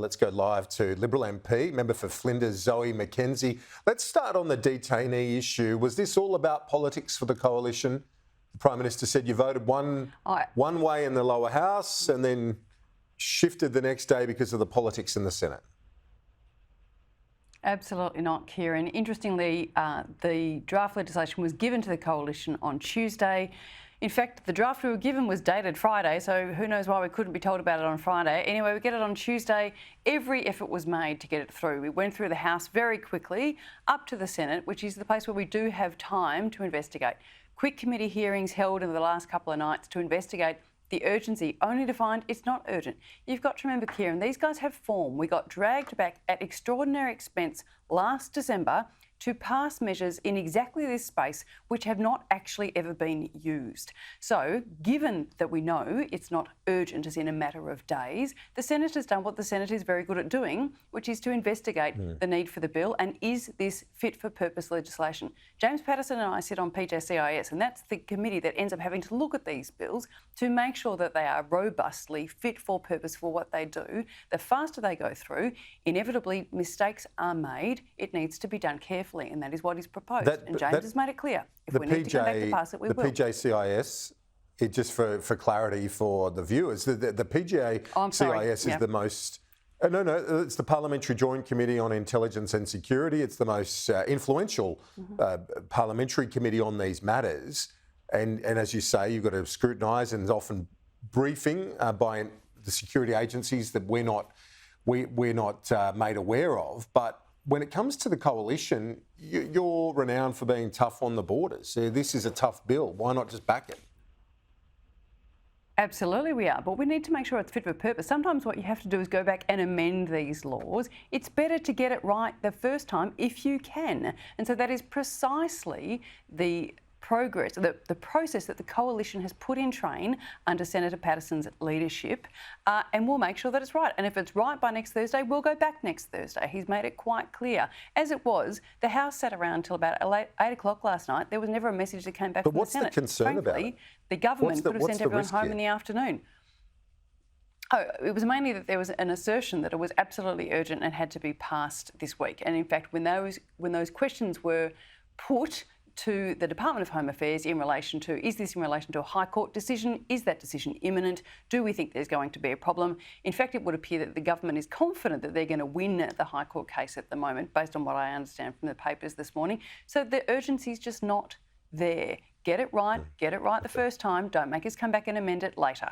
Let's go live to Liberal MP, member for Flinders, Zoe McKenzie. Let's start on the detainee issue. Was this all about politics for the coalition? The Prime Minister said you voted one way in the lower house and then shifted the next day because of the politics in the Senate. Absolutely not, Kieran. Interestingly, the draft legislation was given to the coalition on Tuesday. In fact, the draft we were given was dated Friday, so who knows why we couldn't be told about it on Friday. Anyway, we get it on Tuesday. Every effort was made to get it through. We went through the House very quickly, up to the Senate, which is the place where we do have time to investigate. Quick committee hearings held in the last couple of nights to investigate the urgency, only to find it's not urgent. You've got to remember, Kieran, these guys have form. We got dragged back at extraordinary expense last December to pass measures in exactly this space which have not actually ever been used. So, given that we know it's not urgent as in a matter of days, the Senate has done what the Senate is very good at doing, which is to investigate the need for the bill and is this fit for purpose legislation. James Paterson and I sit on PJCIS, and that's the committee that ends up having to look at these bills to make sure that they are robustly fit for purpose for what they do. The faster they go through, inevitably mistakes are made. It needs to be done carefully, and that is what is proposed. And James has made it clear. If we need to come back to pass it, we will. The PJCIS, just for clarity for the viewers, the PJCIS is the most... it's the Parliamentary Joint Committee on Intelligence and Security. It's the most influential parliamentary committee on these matters. And as you say, you've got to scrutinise, and there's often briefing by the security agencies that we're not made aware of. But when it comes to the coalition, you're renowned for being tough on the borders. This is a tough bill. Why not just back it? Absolutely we are, but we need to make sure it's fit for purpose. Sometimes what you have to do is go back and amend these laws. It's better to get it right the first time if you can. And so that is precisely the progress, the process that the coalition has put in train under Senator Paterson's leadership, and we'll make sure that it's right. And if it's right by next Thursday, we'll go back next Thursday. He's made it quite clear. As it was, the House sat around until about 8 o'clock last night. There was never a message that came back from the Senate. But what's the concern about it? The government could have sent everyone home in the afternoon. Oh, it was mainly that there was an assertion that it was absolutely urgent and had to be passed this week. And in fact, when those questions were put to the Department of Home Affairs in relation to, is this in relation to a High Court decision? Is that decision imminent? Do we think there's going to be a problem? In fact, it would appear that the government is confident that they're going to win the High Court case at the moment, based on what I understand from the papers this morning. So the urgency is just not there. Get it right the first time. Don't make us come back and amend it later.